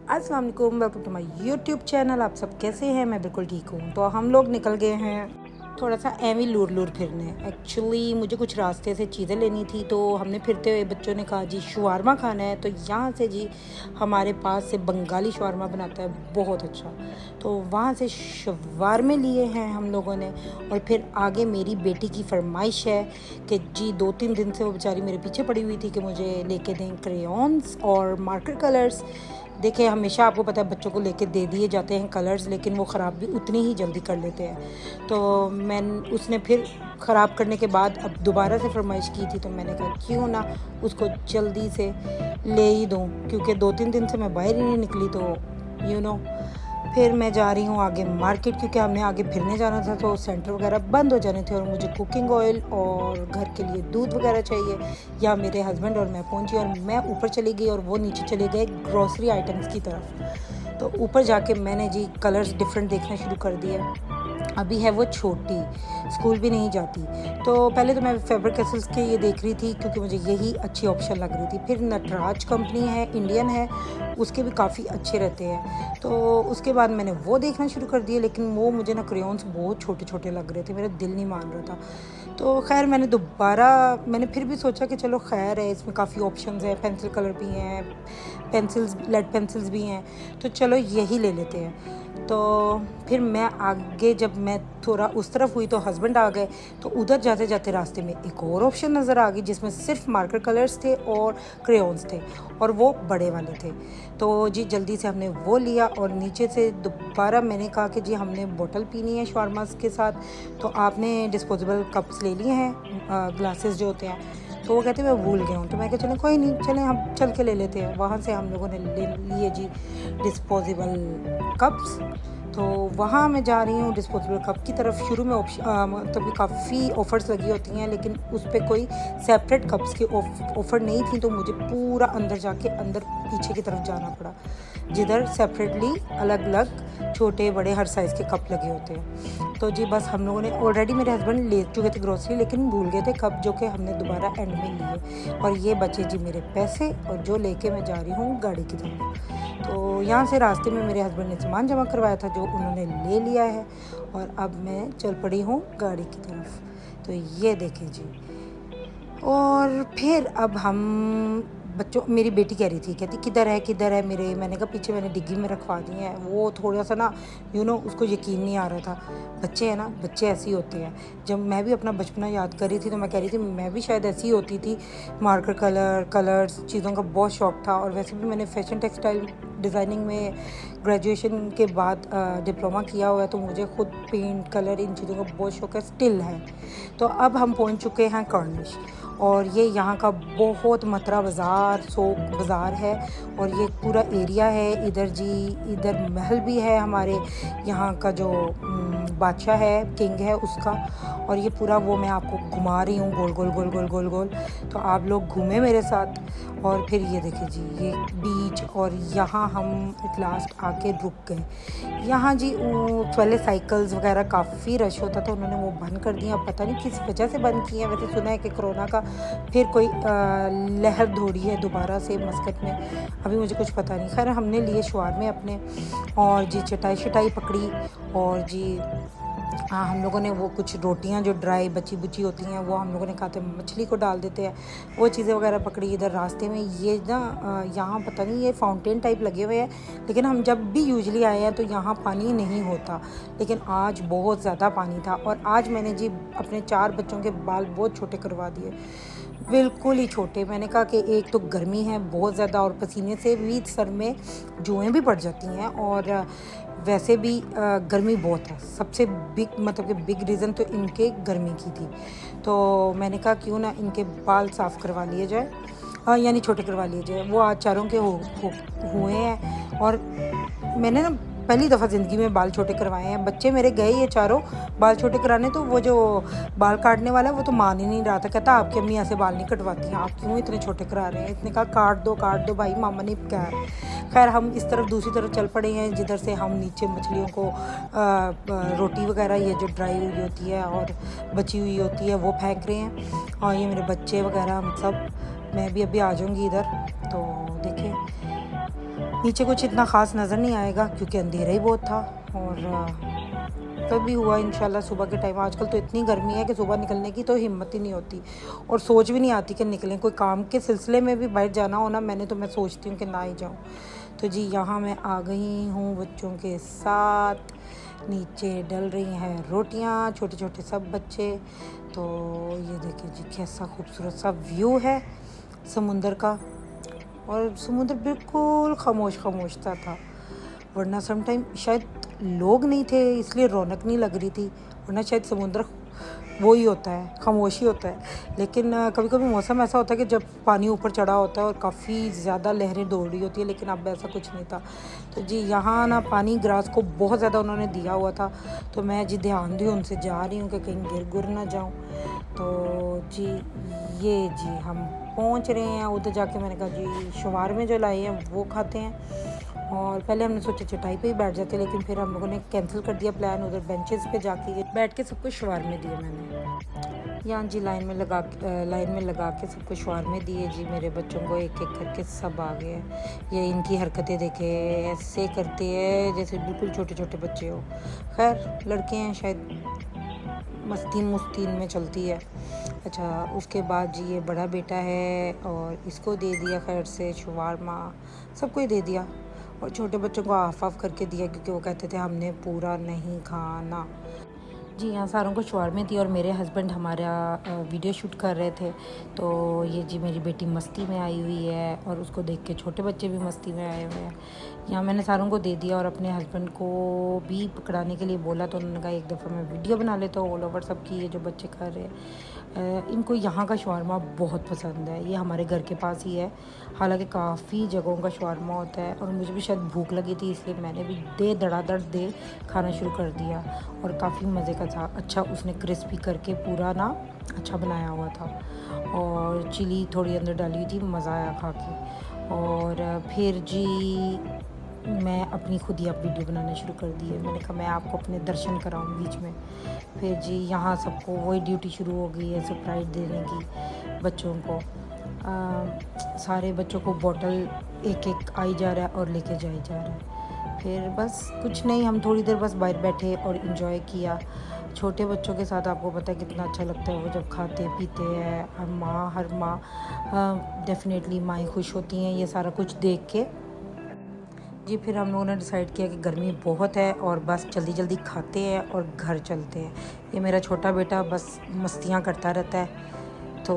अस्सलाम वालेकुम, welcome to my YouTube channel. आप सब कैसे हैं? मैं बिल्कुल ठीक हूँ। तो हम लोग निकल गए हैं थोड़ा सा एवी लूर लूर फिरने। एक्चुअली मुझे कुछ रास्ते से चीज़ें लेनी थी, तो हमने फिरते हुए बच्चों ने कहा जी शवारमा खाना है। तो यहाँ से जी हमारे पास से बंगाली शवारमा बनाता है बहुत अच्छा, तो वहाँ से शवारमे लिए हैं हम लोगों ने। और फिर आगे मेरी बेटी की फरमाइश है कि जी 2-3 दिन से वो बेचारी मेरे पीछे पड़ी हुई थी कि मुझे लेके दें क्रेयॉन्स और मार्कर कलर्स। देखिए, हमेशा आपको पता है बच्चों को लेके दे दिए जाते हैं कलर्स, लेकिन वो ख़राब भी उतनी ही जल्दी कर लेते हैं। तो उसने फिर ख़राब करने के बाद अब दोबारा से फरमाइश की थी, तो मैंने कहा क्यों ना उसको जल्दी से ले ही दूँ, क्योंकि 2-3 दिन से मैं बाहर ही नहीं निकली। तो फिर मैं जा रही हूँ आगे मार्केट, क्योंकि हमने आगे फिरने जाना था, तो सेंटर वगैरह बंद हो जाने थे और मुझे कुकिंग ऑयल और घर के लिए दूध वगैरह चाहिए। या मेरे हस्बैंड और मैं पहुँची और मैं ऊपर चली गई और वो नीचे चले गए ग्रॉसरी आइटम्स की तरफ। तो ऊपर जाके मैंने जी कलर्स डिफरेंट देखना शुरू कर दिए। अभी है वो छोटी, स्कूल भी नहीं जाती, तो पहले तो मैं फैबर कैसल्स के ये देख रही थी क्योंकि मुझे यही अच्छी ऑप्शन लग रही थी। फिर नटराज कंपनी है, इंडियन है, उसके भी काफ़ी अच्छे रहते हैं। तो उसके बाद मैंने वो देखना शुरू कर दिया, लेकिन वो मुझे ना क्रेयॉन्स बहुत छोटे छोटे लग रहे थे, मेरा दिल नहीं मान रहा था। तो खैर मैंने फिर भी सोचा कि चलो खैर है, इसमें काफ़ी ऑप्शंस है, पेंसिल कलर भी हैं, पेंसिल्स लेड पेंसिल्स भी हैं, तो चलो यही ले लेते हैं। तो फिर मैं आगे जब मैं थोड़ा उस तरफ हुई तो हस्बैंड आ गए, तो उधर जाते जाते रास्ते में एक और ऑप्शन नज़र आ गई जिसमें सिर्फ मार्कर कलर्स थे और क्रेयॉन्स थे, और वो बड़े वाले थे। तो जी जल्दी से हमने वो लिया और नीचे से दोबारा मैंने कहा कि जी हमने बोतल पीनी है शवारमास के साथ, तो आपने डिस्पोजेबल कप्स ले लिए हैं, ग्लासेस जो होते हैं। तो वो कहते मैं भूल गया हूँ, तो मैं कहा चलें कोई नहीं, चलें हम चल के ले लेते हैं। वहाँ से हम लोगों ने ले लिए जी डिस्पोजेबल कप्स। तो वहाँ मैं जा रही हूँ डिस्पोजेबल कप की तरफ। शुरू में मतलब काफ़ी ऑफ़र्स लगी होती हैं, लेकिन उस पर कोई सेपरेट कप्स की ऑफ़र नहीं थी, तो मुझे पूरा अंदर जाके अंदर पीछे की तरफ जाना पड़ा, जिधर सेपरेटली अलग अलग छोटे बड़े हर साइज़ के कप लगे होते हैं। तो जी बस हम लोगों ने ऑलरेडी, मेरे हस्बैंड ले चुके थे ग्रोसरी, लेकिन भूल गए थे कप, जो कि हमने दोबारा एंड में लिए। और ये बचे जी मेरे पैसे, और जो लेके मैं जा रही हूँ गाड़ी की तरफ। तो यहाँ से रास्ते में मेरे हस्बैंड ने सामान जमा करवाया था जो उन्होंने ले लिया है, और अब मैं चल पड़ी हूँ गाड़ी की तरफ। तो ये देखें जी। और फिर अब मेरी बेटी कह रही थी, कहती किधर है मेरे। मैंने कहा पीछे मैंने डिग्गी में रखवा दिए हैं। वो थोड़ा सा ना उसको यकीन नहीं आ रहा था। बच्चे हैं ना, बच्चे ऐसे ही होते हैं। जब मैं भी अपना बचपना याद कर रही थी, तो मैं कह रही थी मैं भी शायद ऐसी ही होती थी। मार्कर कलर्स चीज़ों का बहुत शौक़ था, और वैसे भी मैंने फ़ैशन टेक्सटाइल डिज़ाइनिंग में ग्रेजुएशन के बाद डिप्लोमा किया हुआ है, तो मुझे खुद पेंट कलर इन चीज़ों का बहुत शौक़ है, स्टिल है। तो अब हम पहुंच चुके हैं कॉर्निश, और ये यहाँ का बहुत मतरा बाज़ार सोक बाज़ार है, और ये पूरा एरिया है। इधर महल भी है हमारे यहाँ का, जो बादशाह है, किंग है उसका। और ये पूरा वो मैं आपको घुमा रही हूँ गोल गोल गोल गोल गोल गोल, तो आप लोग घूमें मेरे साथ। और फिर ये देखिए जी ये बीच, और यहाँ हम एट लास्ट आके रुक गए। यहाँ जी पहले साइकिल्स वगैरह काफ़ी रश होता था, उन्होंने वो बंद कर दिया। पता नहीं किस वजह से बंद किए हैं। वैसे सुना है कि कोरोना का फिर कोई लहर दौड़ी है दोबारा से मस्कत में, अभी मुझे कुछ पता नहीं। खैर हमने लिए शवारमे अपने, और जी चटाई पकड़ी, और जी हम लोगों ने वो कुछ रोटियां जो ड्राई बची बुची होती हैं, वो हम लोगों ने कहा था मछली को डाल देते हैं, वो चीज़ें वगैरह पकड़ी। इधर रास्ते में ये ना यहाँ पता नहीं ये फाउंटेन टाइप लगे हुए हैं, लेकिन हम जब भी यूजुअली आए हैं तो यहाँ पानी नहीं होता, लेकिन आज बहुत ज़्यादा पानी था। और आज मैंने जी अपने 4 बच्चों के बाल बहुत छोटे करवा दिए, बिल्कुल ही छोटे। मैंने कहा कि एक तो गर्मी है बहुत ज़्यादा, और पसीने से भी सर में जुएँ भी पड़ जाती हैं, और वैसे भी गर्मी बहुत है। सबसे बिग रीज़न तो इनके गर्मी की थी। तो मैंने कहा क्यों ना इनके बाल साफ़ करवा लिए जाए, यानी छोटे करवा लिए जाए। वो आज चारों के हुए हैं, और मैंने ना पहली दफ़ा ज़िंदगी में बाल छोटे करवाए हैं। बच्चे मेरे गए ये चारों बाल छोटे कराने, तो वो जो बाल काटने वाला है वो तो मान ही नहीं रहा था। कहता आपकी अम्मी ऐसे बाल नहीं कटवाती हैं, आप क्यों इतने छोटे करा रहे हैं। इसने कहा काट दो भाई, मामा ने कहा। खैर हम इस तरफ दूसरी तरफ चल पड़े हैं, जिधर से हम नीचे मछलियों को रोटी वगैरह ये जो ड्राई हुई होती है और बची हुई होती है वो फेंक रहे हैं। और ये मेरे बच्चे वगैरह हम सब, मैं भी अभी आ जाऊँगी इधर। तो देखिए नीचे कुछ इतना ख़ास नज़र नहीं आएगा क्योंकि अंधेरा ही बहुत था। और तब भी हुआ इंशाल्लाह सुबह के टाइम। आजकल तो इतनी गर्मी है कि सुबह निकलने की तो हिम्मत ही नहीं होती और सोच भी नहीं आती कि निकलें। कोई काम के सिलसिले में भी बाहर जाना हो ना, मैं सोचती हूँ कि ना ही जाऊँ। तो जी यहाँ मैं आ गई हूँ बच्चों के साथ। नीचे डल रही हैं रोटियाँ, छोटे छोटे सब बच्चे। तो ये देखिए जी कैसा खूबसूरत सा व्यू है समुंदर का। और समुंदर बिल्कुल खामोश खामोश सा था, वरना समटाइम शायद लोग नहीं थे इसलिए रौनक नहीं लग रही थी, वरना शायद समुंदर वो ही होता है, खामोशी होता है। लेकिन कभी कभी मौसम ऐसा होता है कि जब पानी ऊपर चढ़ा होता है और काफ़ी ज़्यादा लहरें दौड़ रही होती है, लेकिन अब ऐसा कुछ नहीं था। तो जी यहाँ ना पानी ग्रास को बहुत ज़्यादा उन्होंने दिया हुआ था, तो मैं जी ध्यान दी उनसे जा रही हूँ कि कहीं गिर गुर ना जाऊँ। तो जी ये जी हम पहुँच रहे हैं उधर जाके। मैंने कहा जी शवारमे जो लाए हैं वो खाते हैं। और पहले हमने सोचा चटाई पे ही बैठ जाते, लेकिन फिर हम लोगों ने कैंसिल कर दिया प्लान। उधर बेंचेस पे जाके बैठ के सबको शवारमे दिए मैंने। यहाँ जी लाइन में लगा के सबको शवारमे दिए जी। मेरे बच्चों को एक एक करके सब आ गए। ये इनकी हरकतें देखे, ऐसे करते हैं जैसे बिल्कुल छोटे छोटे बच्चे हो। खैर लड़के हैं, शायद मस्तीन में चलती है। अच्छा उसके बाद जी ये बड़ा बेटा है और इसको दे दिया खैर से शवारमा, सबको ही दे दिया। और छोटे बच्चों को हाफ करके दिया क्योंकि वो कहते थे हमने पूरा नहीं खाना। जी यहाँ सारों को शवारमे दी और मेरे हस्बैंड हमारा वीडियो शूट कर रहे थे। तो ये जी मेरी बेटी मस्ती में आई हुई है और उसको देख के छोटे बच्चे भी मस्ती में आए हुए हैं। यहाँ मैंने सारों को दे दिया और अपने हस्बैंड को भी पकड़ाने के लिए बोला, तो उन्होंने कहा एक दफ़ा मैं वीडियो बना लेता हूँ ऑल ओवर सब की, ये जो बच्चे कर रहे हैं। इनको यहाँ का शवारमा बहुत पसंद है। ये हमारे घर के पास ही है, हालांकि काफ़ी जगहों का शवारमा होता है। और मुझे भी शायद भूख लगी थी इसलिए मैंने भी धड़ाधड़ खाना शुरू कर दिया। और काफ़ी मज़े का था। अच्छा उसने क्रिस्पी करके पूरा ना अच्छा बनाया हुआ था और चिली थोड़ी अंदर डाली हुई थी, मज़ा आया खा के। और फिर जी मैं अपनी खुद ही अब वीडियो बनाना शुरू कर दी है। मैंने कहा मैं आपको अपने दर्शन कराऊँ बीच में। फिर जी यहाँ सबको वही ड्यूटी शुरू हो गई है सरप्राइज़ देने की बच्चों को। सारे बच्चों को बॉटल एक एक आई जा रहा है और लेके जाए जा रहा है। फिर बस कुछ नहीं, हम थोड़ी देर बस बाहर बैठे और इन्जॉय किया। छोटे बच्चों के साथ आपको पता है कितना अच्छा लगता है वो जब खाते पीते हैं। हर माँ डेफिनेटली माएँ खुश होती हैं ये सारा कुछ देख के। जी फिर हम लोगों ने डिसाइड किया कि गर्मी बहुत है और बस जल्दी जल्दी खाते हैं और घर चलते हैं। ये मेरा छोटा बेटा बस मस्तियाँ करता रहता है। तो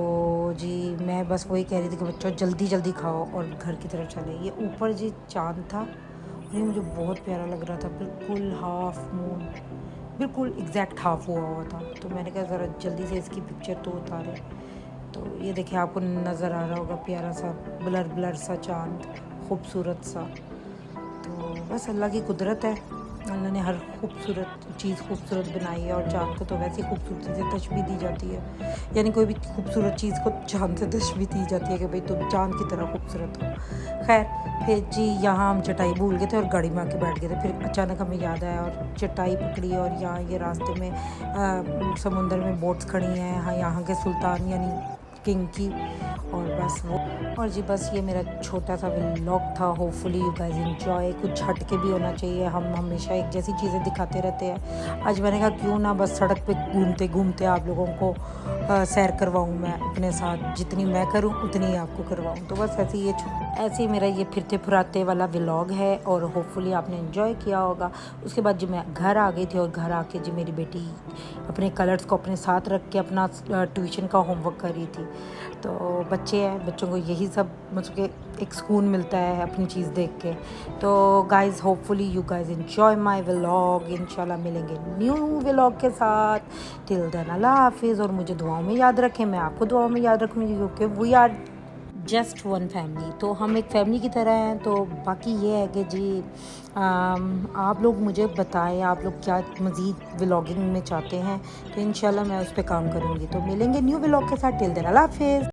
जी मैं बस वही कह रही थी कि बच्चों जल्दी जल्दी खाओ और घर की तरफ चले। ये ऊपर जी चाँद था और ये मुझे बहुत प्यारा लग रहा था, बिल्कुल हाफ मून, बिल्कुल एग्जैक्ट हाफ हुआ था। तो मैंने कहा ज़रा जल्दी से इसकी पिक्चर तो उतारे। तो ये देखिए आपको नज़र आ रहा होगा प्यारा सा ब्लर सा चाँद, खूबसूरत सा। तो बस अल्लाह की कुदरत है, अल्लाह ने हर खूबसूरत चीज़ खूबसूरत बनाई है। और चाँद को तो वैसे ही खूबसूरती से तशबीह दी जाती है, यानी कोई भी खूबसूरत चीज़ को चाँद से तशबीह दी जाती है कि भाई तुम चाँद की तरह खूबसूरत हो। खैर फिर जी यहाँ हम चटाई भूल गए थे और गाड़ी में आके बैठ गए थे। फिर अचानक हमें याद आया और चटाई पकड़ी और यहाँ ये रास्ते में समुंदर में बोट्स खड़ी हैं, हाँ यहाँ के सुल्तान यानी किंग की। और बस वो और जी बस ये मेरा छोटा सा व्लॉग था। Hopefully you guys enjoy. कुछ हट के भी होना चाहिए, हम हमेशा एक जैसी चीज़ें दिखाते रहते हैं। आज मैंने कहा क्यों ना बस सड़क पे घूमते घूमते आप लोगों को सैर करवाऊँ मैं अपने साथ, जितनी मैं करूँ उतनी ही आपको करवाऊँ। तो बस ऐसे ही मेरा ये फिरते फुराते वाला व्लॉग है और होपफुली आपने एंजॉय किया होगा। उसके बाद जी मैं घर आ गई थी और घर आके जी मेरी बेटी अपने कलर्स को अपने साथ रख के अपना ट्यूशन का होमवर्क कर रही थी। तो बच्चे हैं, बच्चों को यही सब मतलब कि एक सुकून मिलता है अपनी चीज़ देख के। तो guys hopefully you guys enjoy my vlog. इंशाल्लाह मिलेंगे न्यू व्लॉग के साथ। टिल देन अल्लाह हाफिज़। और मुझे दुआओं में याद रखें, मैं आपको दुआओं में याद रखूँगी क्योंकि we are just one family. तो हम एक फैमिली की तरह हैं। तो बाकी ये है कि जी आप लोग मुझे बताएं आप लोग क्या मज़ीद व्लॉगिंग में चाहते हैं, तो इंशाल्लाह मैं उस पर काम करूँगी। तो मिलेंगे न्यू व्लॉग के साथ। टिल देन अल्लाह हाफिज़।